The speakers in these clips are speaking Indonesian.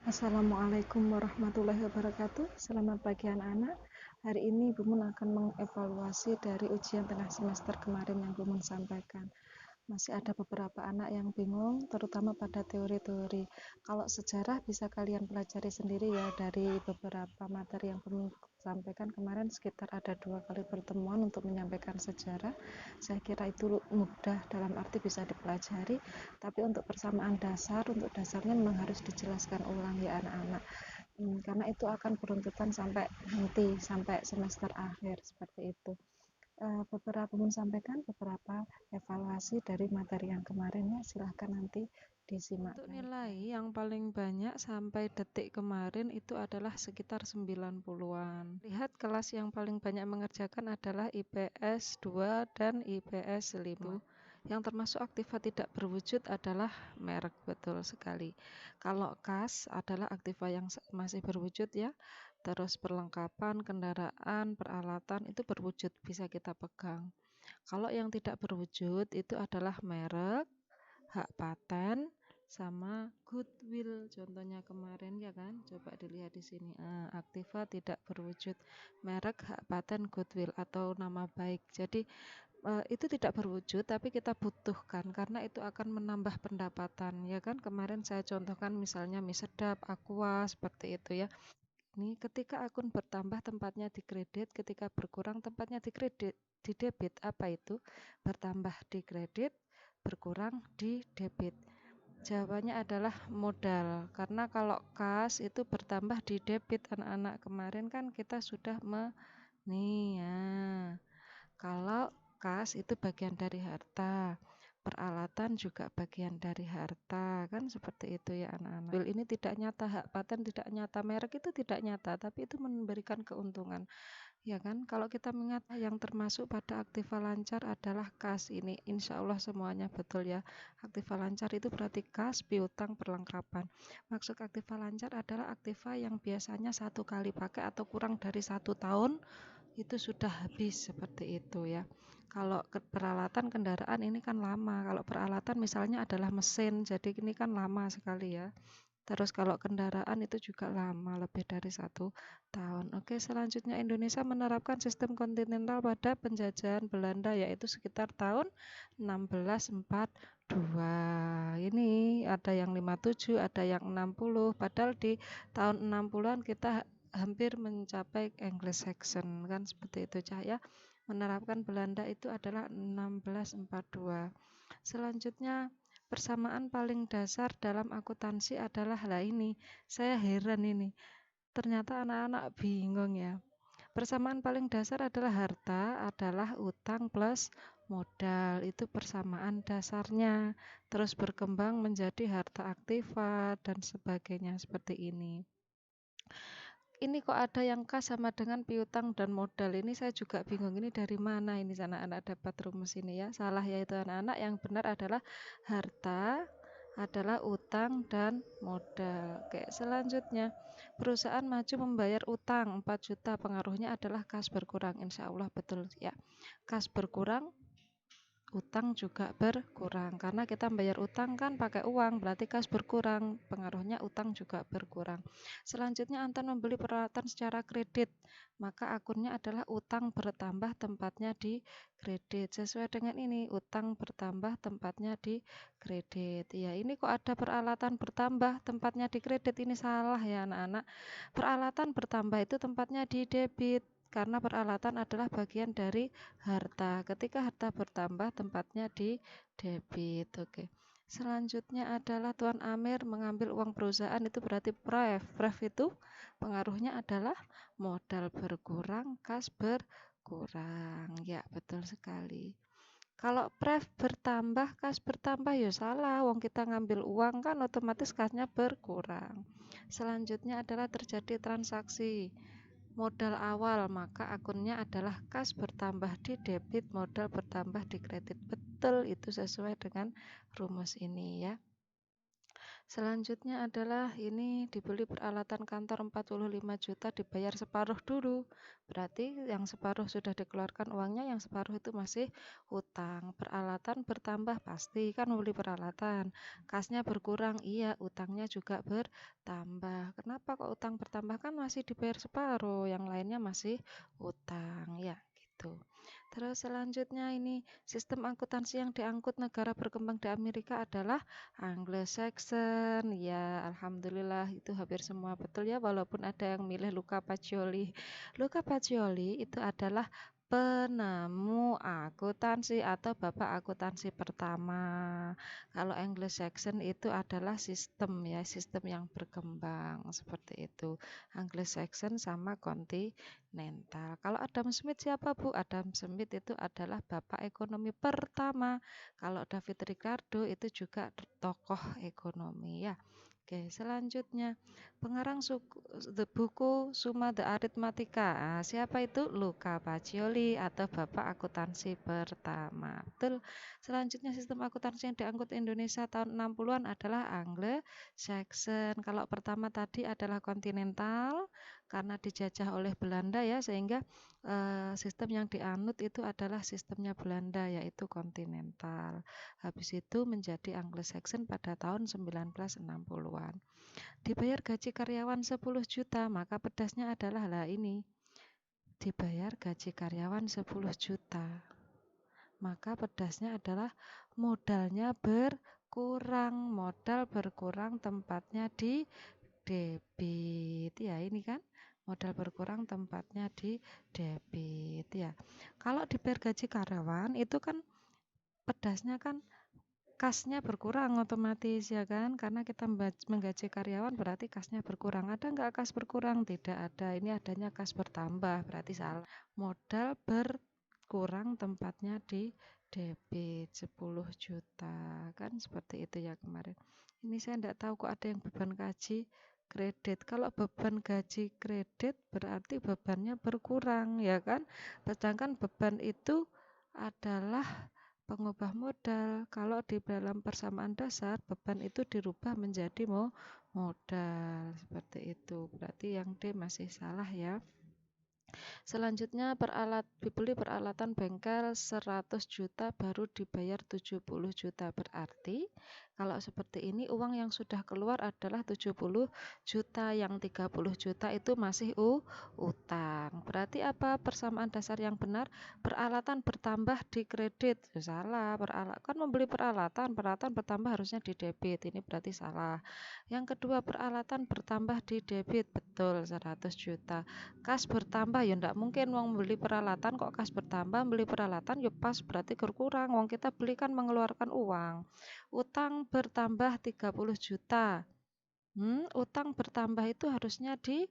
Assalamualaikum warahmatullahi wabarakatuh. Selamat pagi anak-anak. Hari ini Bu Mun akan mengevaluasi dari ujian tengah semester kemarin yang Bu Mun sampaikan. Masih ada beberapa anak yang bingung, terutama pada teori-teori. Kalau sejarah bisa kalian pelajari sendiri ya, dari beberapa materi yang Bu Mun sampaikan kemarin sekitar ada 2 kali pertemuan untuk menyampaikan sejarah. Saya kira itu mudah, dalam arti bisa dipelajari, tapi untuk persamaan dasar, untuk dasarnya memang harus dijelaskan ulang ya anak-anak. Karena itu akan beruntutan sampai nanti, sampai semester akhir seperti itu. Beberapa sampaikan beberapa evaluasi dari materi yang kemarin ya, silahkan nanti disimak. Untuk nilai yang paling banyak sampai detik kemarin itu adalah sekitar 90-an. Lihat kelas yang paling banyak mengerjakan adalah IPS 2 dan IPS 5. Yang termasuk aktiva tidak berwujud adalah merek, betul sekali. Kalau KAS adalah aktiva yang masih berwujud ya. Terus perlengkapan, kendaraan, peralatan itu berwujud, bisa kita pegang. Kalau yang tidak berwujud itu adalah merek, hak paten, sama goodwill. Contohnya kemarin ya kan, coba dilihat di sini. Aktiva tidak berwujud, merek, hak paten, goodwill atau nama baik. Jadi itu tidak berwujud tapi kita butuhkan karena itu akan menambah pendapatan ya kan. Kemarin saya contohkan misalnya mie sedap, aqua, seperti itu ya. Ini ketika akun bertambah tempatnya di kredit, ketika berkurang tempatnya di kredit, di debit. Apa itu? Bertambah di kredit, berkurang di debit. Jawabannya adalah modal, karena kalau kas itu bertambah di debit. Anak-anak kemarin kan kita sudah nih ya. Kalau kas itu bagian dari harta, peralatan juga bagian dari harta, kan seperti itu ya anak-anak. Ini tidak nyata, hak paten tidak nyata, merek itu tidak nyata, tapi itu memberikan keuntungan. Ya kan, kalau kita mengingat yang termasuk pada aktiva lancar adalah kas. Ini insya Allah semuanya betul ya. Aktiva lancar itu berarti kas, piutang, perlengkapan. Maksud aktiva lancar adalah aktiva yang biasanya 1 kali pakai atau kurang dari 1 tahun itu sudah habis, seperti itu ya. Kalau peralatan kendaraan ini kan lama. Kalau peralatan misalnya adalah mesin, jadi ini kan lama sekali ya. Terus kalau kendaraan itu juga lama, lebih dari 1 tahun. Oke, selanjutnya Indonesia menerapkan sistem kontinental pada penjajahan Belanda, yaitu sekitar tahun 1642. Ini ada yang 57, ada yang 60, padahal di tahun 60-an kita hampir mencapai Anglo-Saxon, kan seperti itu Cahaya. Menerapkan Belanda itu adalah 1642. Selanjutnya persamaan paling dasar dalam akuntansi adalah ini. Saya heran ini. Ternyata anak-anak bingung ya. Persamaan paling dasar adalah harta adalah utang plus modal. Itu persamaan dasarnya. Terus berkembang menjadi harta aktiva dan sebagainya seperti ini. Ini kok ada yang kas sama dengan piutang dan modal. Ini saya juga bingung, ini dari mana ini anak-anak dapat rumus ini ya. Salah yaitu anak-anak, yang benar adalah harta adalah utang dan modal. Oke, selanjutnya perusahaan maju membayar utang 4 juta, pengaruhnya adalah kas berkurang. Insya Allah betul ya. Kas berkurang, utang juga berkurang, karena kita bayar utang kan pakai uang, berarti kas berkurang, pengaruhnya utang juga berkurang. Selanjutnya Anton membeli peralatan secara kredit, maka akunnya adalah utang bertambah tempatnya di kredit. Sesuai dengan ini, utang bertambah tempatnya di kredit. Ya, ini kok ada peralatan bertambah tempatnya di kredit, ini salah ya anak-anak. Peralatan bertambah itu tempatnya di debit, karena peralatan adalah bagian dari harta. Ketika harta bertambah tempatnya di debit. Oke. Selanjutnya adalah Tuan Amir mengambil uang perusahaan, itu berarti pref. Pref itu pengaruhnya adalah modal berkurang, kas berkurang. Ya, betul sekali. Kalau pref bertambah, kas bertambah, ya salah. Wong kita ngambil uang kan otomatis kasnya berkurang. Selanjutnya adalah terjadi transaksi modal awal, maka akunnya adalah kas bertambah di debit, modal bertambah di kredit. Betul, itu sesuai dengan rumus ini ya. Selanjutnya adalah ini dibeli peralatan kantor 45 juta, dibayar separuh dulu. Berarti yang separuh sudah dikeluarkan uangnya, yang separuh itu masih utang. Peralatan bertambah pasti kan membeli peralatan. Kasnya berkurang, iya, utangnya juga bertambah. Kenapa kok utang bertambah? Kan masih dibayar separuh, yang lainnya masih utang, ya gitu. Terus selanjutnya ini sistem akuntansi yang diangkut negara berkembang di Amerika adalah Anglo-Saxon. Ya, alhamdulillah itu hampir semua betul ya, walaupun ada yang milih Luca Pacioli. Luca Pacioli itu adalah penemu akuntansi atau bapak akuntansi pertama. Kalau Anglo-Saxon itu adalah sistem ya, sistem yang berkembang seperti itu. Anglo-Saxon sama kontinental. Kalau Adam Smith siapa, Bu? Adam Smith itu adalah bapak ekonomi pertama. Kalau David Ricardo itu juga tokoh ekonomi ya. Oke, selanjutnya pengarang buku Summa the Arithmetica. Nah, siapa itu? Luca Pacioli atau bapak akuntansi pertama. Betul. Selanjutnya sistem akuntansi yang diangkut Indonesia tahun 60-an adalah Anglo-Saxon. Kalau pertama tadi adalah kontinental karena dijajah oleh Belanda ya, sehingga sistem yang dianut itu adalah sistemnya Belanda, yaitu kontinental. Habis itu menjadi Anglo-Saxon pada tahun 1960-an. Dibayar gaji karyawan 10 juta, maka pedasnya adalah ini. Dibayar gaji karyawan 10 juta. Maka pedasnya adalah modalnya berkurang. Modal berkurang tempatnya di debit. Ya, ini kan modal berkurang tempatnya di debit ya. Kalau dibayar gaji karyawan itu kan pedasnya kan kasnya berkurang otomatis ya kan, karena kita menggaji karyawan berarti kasnya berkurang. Ada nggak kas berkurang? Tidak ada. Ini adanya kas bertambah, berarti salah. Modal berkurang tempatnya di debit 10 juta kan, seperti itu ya kemarin. Ini saya enggak tahu kok ada yang beban gaji kredit. Kalau beban gaji kredit berarti bebannya berkurang ya kan, sedangkan beban itu adalah pengubah modal. Kalau di dalam persamaan dasar beban itu dirubah menjadi modal seperti itu. Berarti yang D masih salah ya. Selanjutnya dibeli peralatan bengkel 100 juta baru dibayar 70 juta. Berarti kalau seperti ini uang yang sudah keluar adalah 70 juta, yang 30 juta itu masih utang. Berarti apa persamaan dasar yang benar? Peralatan bertambah di kredit. Salah, kan membeli peralatan bertambah harusnya di debit. Ini berarti salah. Yang kedua, peralatan bertambah di debit. Betul, 100 juta. Kas bertambah ya ndak mungkin wong beli peralatan kok kas bertambah, beli peralatan ya pas berarti berkurang, wong kita beli kan mengeluarkan uang. Utang bertambah 30 juta. Utang bertambah itu harusnya di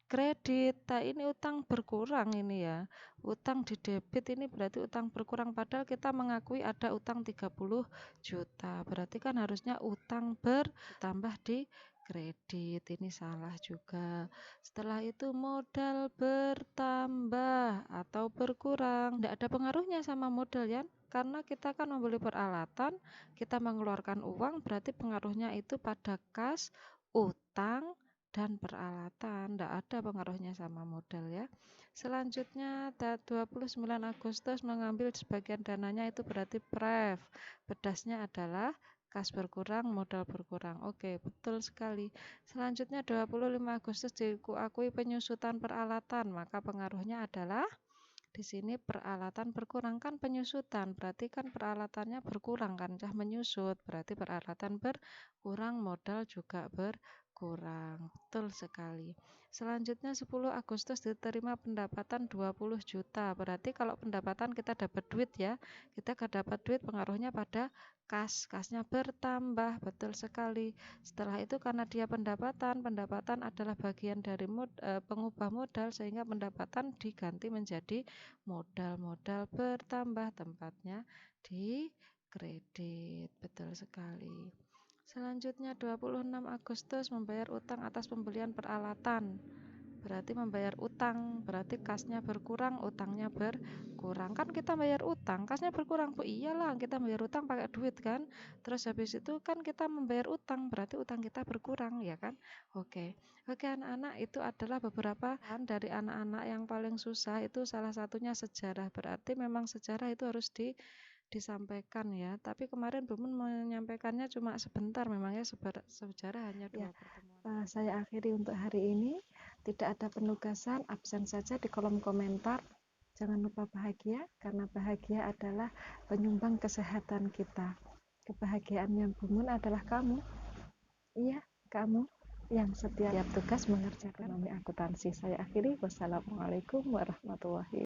kredit. Nah, ini utang berkurang ini ya. Utang di debit ini berarti utang berkurang, padahal kita mengakui ada utang 30 juta. Berarti kan harusnya utang bertambah di kredit. Ini salah juga. Setelah itu modal bertambah atau berkurang. Tidak ada pengaruhnya sama modal ya. Karena kita kan membeli peralatan, kita mengeluarkan uang, berarti pengaruhnya itu pada kas, utang, dan peralatan. Tidak ada pengaruhnya sama modal ya. Selanjutnya 29 Agustus mengambil sebagian dananya itu berarti pref. Pedasnya adalah kas berkurang, modal berkurang. Oke, betul sekali. Selanjutnya 25 Agustus diakui penyusutan peralatan, maka pengaruhnya adalah di sini peralatan berkurang, kan penyusutan, berarti kan peralatannya berkurang kan, menyusut, berarti peralatan berkurang, modal juga berkurang. Betul sekali. Selanjutnya 10 Agustus diterima pendapatan 20 juta. Berarti kalau pendapatan kita dapat duit ya, kita gak dapat duit, pengaruhnya pada kasnya bertambah. Betul sekali. Setelah itu karena dia pendapatan adalah bagian dari pengubah modal, sehingga pendapatan diganti menjadi modal bertambah, tempatnya di kredit. Betul sekali. Selanjutnya 26 Agustus membayar utang atas pembelian peralatan. berarti membayar utang, berarti kasnya berkurang, utangnya berkurang. Kan kita bayar utang, kasnya berkurang, Bu. Iyalah, kita bayar utang pakai duit kan. Terus habis itu kan kita membayar utang, berarti utang kita berkurang, ya kan? Oke. Oke, anak-anak, itu adalah beberapa dari anak-anak yang paling susah. Itu salah satunya sejarah. Berarti memang sejarah itu harus disampaikan ya. Tapi kemarin Bumun menyampaikannya cuma sebentar, memangnya sejarah hanya Ya, 2 pertemuan. saya akhiri untuk hari ini. Tidak ada penugasan, absen saja di kolom komentar. Jangan lupa bahagia, karena bahagia adalah penyumbang kesehatan kita. Kebahagiaannya Bumun adalah kamu. Iya, kamu yang setiap tugas mengerjakan ekonomi akuntansi. Saya akhiri. Wassalamualaikum warahmatullahi wabarakatuh.